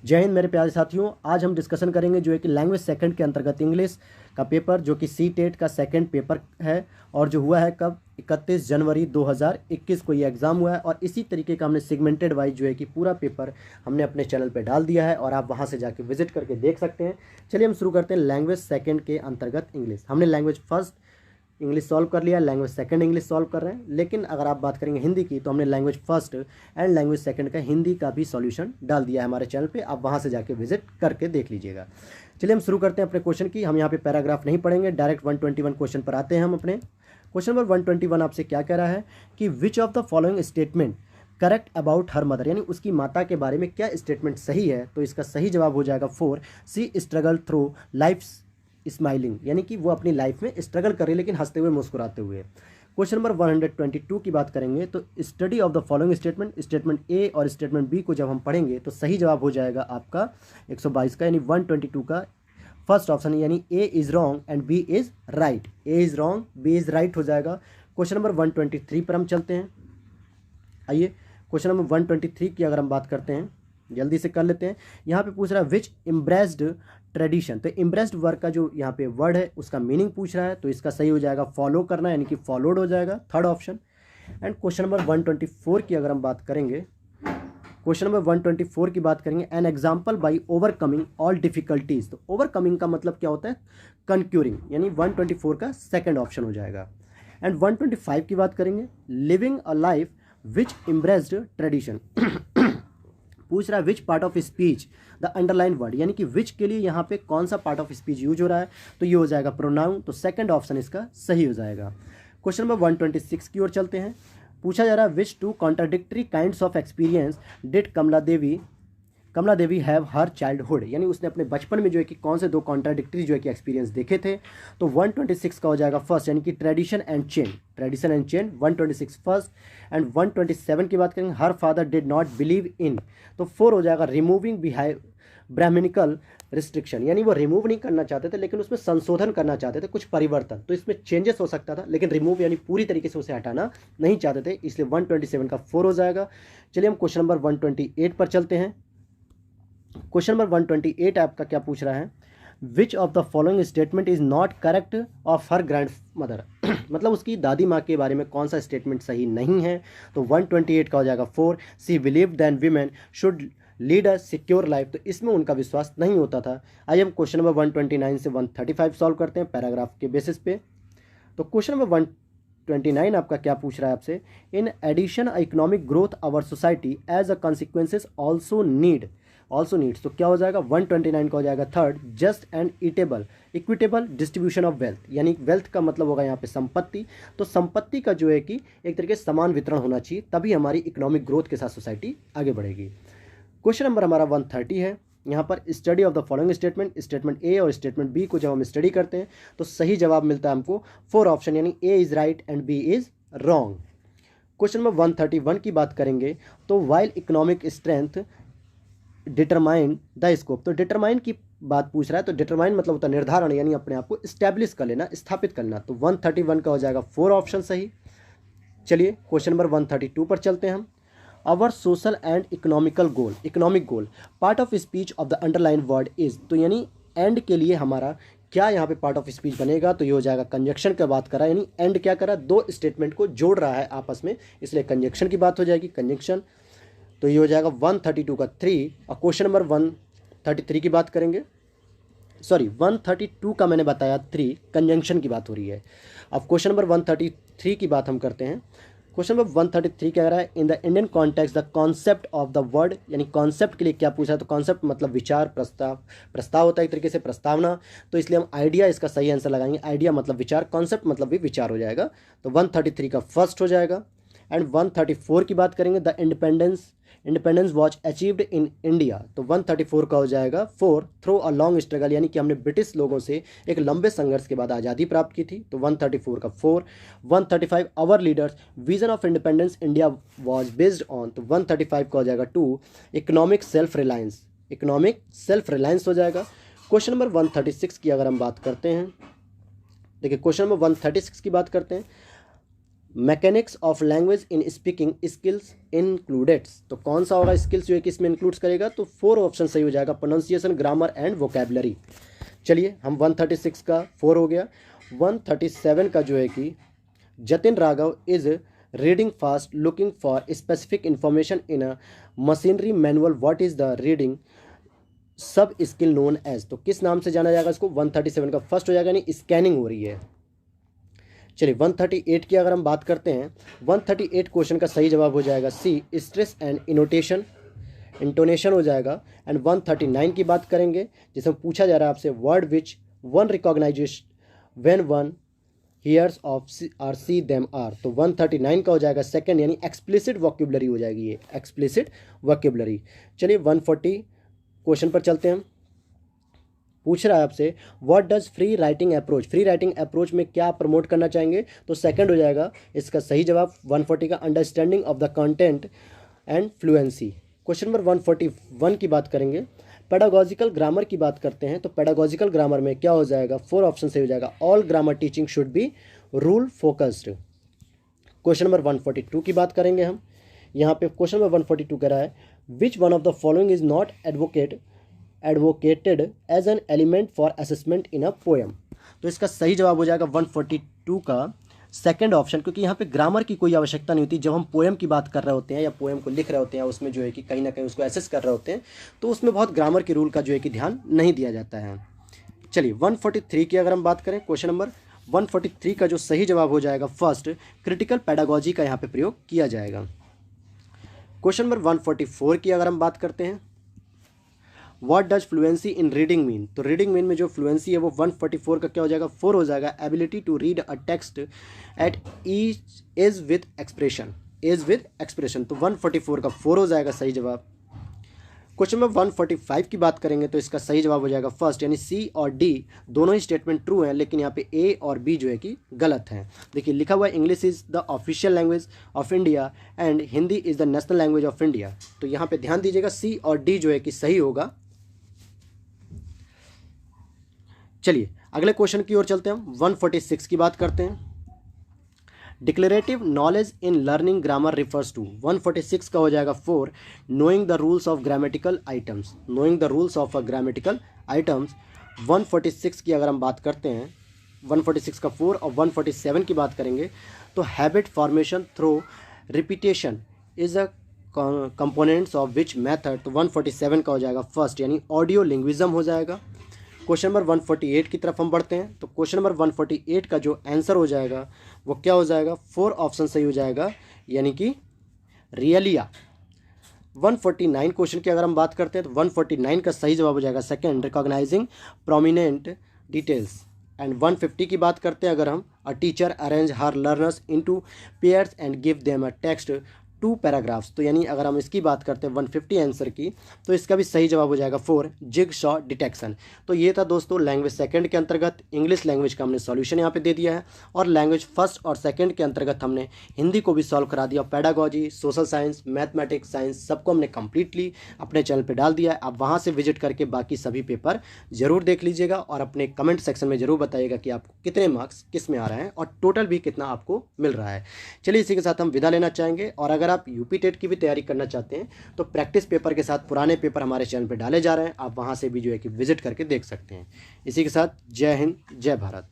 जय हिंद मेरे प्यारे साथियों। आज हम डिस्कशन करेंगे जो है कि लैंग्वेज सेकंड के अंतर्गत इंग्लिश का पेपर जो कि सी-टेट का सेकंड पेपर है और जो हुआ है कब 31 जनवरी 2021 को ये एग्ज़ाम हुआ है। और इसी तरीके का हमने सेगमेंटेड वाइज जो है कि पूरा पेपर हमने अपने चैनल पे डाल दिया है और आप वहाँ से जाके विजिट करके देख सकते हैं। चलिए हम शुरू करते हैं लैंग्वेज सेकंड के अंतर्गत इंग्लिश। हमने लैंग्वेज फर्स्ट इंग्लिश सॉल्व कर लिया, लैंग्वेज सेकंड इंग्लिश सॉल्व कर रहे हैं। लेकिन अगर आप बात करेंगे हिंदी की तो हमने language first and language second का हिंदी का भी सॉल्यूशन डाल दिया है हमारे चैनल पे, आप वहाँ से जाके विजिट करके देख लीजिएगा। चलिए हम शुरू करते हैं अपने क्वेश्चन की। हम यहाँ पे पैराग्राफ नहीं पढ़ेंगे, डायरेक्ट 121 क्वेश्चन पर आते हैं हम अपने। क्वेश्चन नंबर 121 आपसे क्या कह रहा है कि which of the following statement correct about her mother, यानी उसकी माता के बारे में क्या स्टेटमेंट सही है। तो इसका सही जवाब हो जाएगा 4, सी स्ट्रगल थ्रू लाइफ स्माइलिंग, यानी कि वो अपनी लाइफ में स्ट्रगल कर रही है लेकिन हंसते हुए मुस्कुराते हुए। क्वेश्चन नंबर 122 की बात करेंगे तो study of the following statement, statement A और स्टेटमेंट बी को जब हम पढ़ेंगे तो सही जवाब हो जाएगा आपका 122 का, यानी 122 का फर्स्ट ऑप्शन, यानी A is wrong and B is right. A is wrong, B is right हो जाएगा। क्वेश्चन नंबर 123 पर हम चलते हैं। आइए क्वेश्चन नंबर 123 की अगर हम बात करते हैं, जल्दी से कर लेते हैं। यहाँ पे पूछ रहा है विच इम्ब्रेस्ड ट्रेडिशन, तो इम्ब्रेस्ड वर्ड का जो यहाँ पे वर्ड है उसका मीनिंग पूछ रहा है, तो इसका सही हो जाएगा फॉलो करना, यानी कि फॉलोड हो जाएगा, third option. And question number 124 की अगर हम बात करेंगे, क्वेश्चन नंबर 124 की बात करेंगे, an example by overcoming all difficulties, तो ओवरकमिंग का मतलब क्या होता है, कंक्यूरिंग, यानी 124 का सेकेंड ऑप्शन हो जाएगा। एंड 125 की बात करेंगे, living a life which इम्ब्रेस्ड tradition, पूछ रहा है which part of speech the underline word, यानी कि विच के लिए यहाँ पे कौन सा पार्ट ऑफ स्पीच यूज हो रहा है, तो ये हो जाएगा प्रोनाउन, तो सेकंड ऑप्शन इसका सही हो जाएगा। क्वेश्चन नंबर 126 की ओर चलते हैं। पूछा जा रहा है which two contradictory kinds of experience did Kamala Devi have her childhood, यानी उसने अपने बचपन में जो है कि कौन से दो कॉन्ट्राडिक्टरी जो है कि एक्सपीरियंस देखे थे। तो 126 का हो जाएगा फर्स्ट, यानी कि tradition and change, 126 first. And 127 की बात करेंगे, her father did not believe in, तो 4 हो जाएगा रिमूविंग ब्राह्मणिकल रिस्ट्रिक्शन, यानी वो रिमूव नहीं करना चाहते थे लेकिन उसमें संशोधन करना चाहते थे, कुछ परिवर्तन, तो इसमें चेंजेस हो सकता था लेकिन रिमूव यानी पूरी तरीके से उसे हटाना नहीं चाहते थे, इसलिए 127 का 4 हो जाएगा। चलिए हम क्वेश्चन नंबर 128 पर चलते हैं। क्वेश्चन नंबर 128 आपका क्या पूछ रहा है, which of the following statement is not correct of her grand mother, मतलब उसकी दादी माँ के बारे में कौन सा स्टेटमेंट सही नहीं है। तो 128 का हो जाएगा 4, she believe than women should lead a secure life, तो इसमें उनका विश्वास नहीं होता था। आइए हम क्वेश्चन नंबर 129 से 135 सॉल्व करते हैं पैराग्राफ के बेसिस पे। तो क्वेश्चन नंबर 129 आपका क्या पूछ रहा है आपसे, in addition economic growth our society as a consequences also needs, तो क्या हो जाएगा 129 का हो जाएगा third, just and equitable distribution of wealth, यानी वेल्थ का मतलब होगा यहाँ पे संपत्ति, तो संपत्ति का जो है कि एक तरीके से समान वितरण होना चाहिए, तभी हमारी इकोनॉमिक ग्रोथ के साथ सोसाइटी आगे बढ़ेगी। क्वेश्चन नंबर हमारा 130 है। यहाँ पर study of the following statement, statement A और स्टेटमेंट बी को जब हम स्टडी करते हैं तो सही जवाब मिलता है हमको 4 ऑप्शन, यानी A is right and B is wrong. Question number 131 की बात करेंगे तो while economic strength determine the scope, तो डिटरमाइन की बात पूछ रहा है, तो डिटरमाइन मतलब होता है निर्धारण, यानी अपने आप को स्टैब्लिश कर लेना, स्थापित करना, तो 131 का हो जाएगा 4 ऑप्शन सही। चलिए क्वेश्चन नंबर 132 पर चलते हैं हम। Our social and economic goal part of speech of the underline word is, तो यानी एंड के लिए हमारा क्या यहाँ पे पार्ट ऑफ स्पीच बनेगा, तो ये हो जाएगा कंजक्शन का बात करा, यानी एंड क्या करा, दो स्टेटमेंट को जोड़ रहा है आपस में, इसलिए कंजक्शन की बात हो जाएगी, कंजक्शन, तो ये हो जाएगा 132 का 3। और क्वेश्चन नंबर 133 की बात करेंगे, सॉरी 132 का मैंने बताया 3, कंजंक्शन की बात हो रही है। अब क्वेश्चन नंबर 133 की बात हम करते हैं। क्वेश्चन नंबर 133 क्या कह रहा है, in the Indian context the concept of the word, यानी कॉन्सेप्ट के लिए क्या पूछा है, तो कॉन्सेप्ट मतलब विचार, प्रस्ताव होता है एक तरीके से प्रस्तावना, तो इसलिए हम आइडिया इसका सही आंसर लगाएंगे, आइडिया मतलब विचार, कॉन्सेप्ट मतलब भी विचार हो जाएगा, तो 133 का फर्स्ट हो जाएगा। एंड 134 की बात करेंगे, the independence was achieved in India, तो 134 का हो जाएगा 4, थ्रू अ लॉन्ग स्ट्रगल, यानी कि हमने ब्रिटिश लोगों से एक लंबे संघर्ष के बाद आज़ादी प्राप्त की थी, तो 134 का 4। 135 our leaders vision of independence India was based on, तो 135 का हो जाएगा 2, इकोनॉमिक सेल्फ रिलायंस हो जाएगा। क्वेश्चन नंबर 136 की अगर हम बात करते हैं, देखिए क्वेश्चन नंबर 136 की बात करते हैं, mechanics of language in speaking skills included, तो कौन सा होगा स्किल्स जो है कि इसमें इंक्लूड्स करेगा, तो 4 ऑप्शन सही हो जाएगा, प्रोनाउंसिएशन, ग्रामर एंड वोकैबुलरी। चलिए हम 136 का 4 हो गया। 137 का जो है कि Jatin Raghav is reading fast looking for specific information in a machinery manual, what is the reading सब स्किल नोन एज, तो किस नाम से जाना जाएगा इसको। 137 का फर्स्ट हो जाएगा, यानी स्कैनिंग हो रही है। चलिए 138 की अगर हम बात करते हैं, 138 क्वेश्चन का सही जवाब हो जाएगा सी, स्ट्रेस एंड इनोटेशन, इंटोनेशन हो जाएगा। एंड 139 की बात करेंगे, जिसमें पूछा जा रहा है आपसे word which one recognisation when one hears of or see them are, तो 139 का हो जाएगा सेकंड, यानी एक्सप्लिसिट वोकैबुलरी हो जाएगी ये, एक्सप्लिसिट वोकैबुलरी। चलिए 140 क्वेश्चन पर चलते हैं। पूछ रहा है आपसे what does free writing approach, free writing approach में क्या प्रमोट करना चाहेंगे, तो सेकंड हो जाएगा इसका सही जवाब 140 का, understanding of the content and fluency. Question number 141 की बात करेंगे, पेडागॉजिकल ग्रामर की बात करते हैं, तो पेडागॉजिकल ग्रामर में क्या हो जाएगा, 4 ऑप्शन से हो जाएगा, all grammar teaching should be rule focused. Question number 142 की बात करेंगे हम, यहाँ पे क्वेश्चन नंबर 142 कह रहा है which one of the following is not advocated as an element for assessment in a poem, तो इसका सही जवाब हो जाएगा 142 का सेकंड ऑप्शन, क्योंकि यहाँ पे ग्रामर की कोई आवश्यकता नहीं होती। जब हम पोएम की बात कर रहे होते हैं या पोएम को लिख रहे होते हैं, उसमें जो है कि कहीं ना कहीं उसको एसेस कर रहे होते हैं, तो उसमें बहुत ग्रामर के रूल का जो है कि ध्यान नहीं दिया जाता है। चलिए 143 की अगर हम बात करें, क्वेश्चन नंबर 143 का जो सही जवाब हो जाएगा फर्स्ट, क्रिटिकल पैडागॉजी का यहाँ पे प्रयोग किया जाएगा। क्वेश्चन नंबर 144 की अगर हम बात करते हैं, what does fluency in reading mean, तो रीडिंग मीन में जो फ्लुएंसी है वो 144 का क्या हो जाएगा, 4 हो जाएगा, ability to read a text at each is with expression, is with expression, तो 144 का 4 हो जाएगा सही जवाब। क्वेश्चन नंबर 145 की बात करेंगे, तो इसका सही जवाब हो जाएगा फर्स्ट, यानी सी और डी दोनों ही स्टेटमेंट ट्रू हैं, लेकिन यहाँ पे ए और बी जो है कि गलत हैं। देखिए लिखा हुआ है English is the official language of India and Hindi is the national language of India, तो यहाँ पे ध्यान दीजिएगा सी और डी जो है कि सही होगा। चलिए अगले क्वेश्चन की ओर चलते हैं, हम 146 की बात करते हैं, declarative knowledge in learning grammar refers to, 146 का हो जाएगा 4, knowing the rules of grammatical items, knowing the rules of grammatical items. 146 की अगर हम बात करते हैं, 146 का 4 और 147 की बात करेंगे, तो habit formation through repetition is a components of which method, तो 147 का हो जाएगा फर्स्ट, यानी ऑडियो लिंग्विज्म हो जाएगा। क्वेश्चन नंबर 148 की तरफ हम बढ़ते हैं, तो क्वेश्चन नंबर 148 का जो आंसर हो जाएगा वो क्या हो जाएगा, 4 ऑप्शन सही हो जाएगा, यानी कि रियलिया। 149 क्वेश्चन की अगर हम बात करते हैं, तो 149 का सही जवाब हो जाएगा second, recognising prominent details. And 150 की बात करते हैं अगर हम, a teacher arrange her learners into pairs and give them a text 2 paragraphs, तो यानी अगर हम इसकी बात करते हैं 150 आंसर की, तो इसका भी सही जवाब हो जाएगा 4, जिग शॉ डिटेक्शन। तो ये था दोस्तों लैंग्वेज सेकंड के अंतर्गत इंग्लिश लैंग्वेज का हमने सॉल्यूशन यहाँ पे दे दिया है, और लैंग्वेज फर्स्ट और सेकंड के अंतर्गत हमने हिंदी को भी सॉल्व करा दिया, pedagogy, social science, mathematics, science सबको हमने कंप्लीटली अपने चैनल पर डाल दिया है। आप वहाँ से विजिट करके बाकी सभी पेपर जरूर देख लीजिएगा, और अपने कमेंट सेक्शन में जरूर बताइएगा कि आपको कितने मार्क्स किस में आ रहे हैं और टोटल भी कितना आपको मिल रहा है। चलिए इसी के साथ हम विदा लेना चाहेंगे, और अगर आप यूपी टेट की भी तैयारी करना चाहते हैं तो प्रैक्टिस पेपर के साथ पुराने पेपर हमारे चैनल पे डाले जा रहे हैं, आप वहां से भी जो है कि विजिट करके देख सकते हैं। इसी के साथ जय हिंद, जय भारत।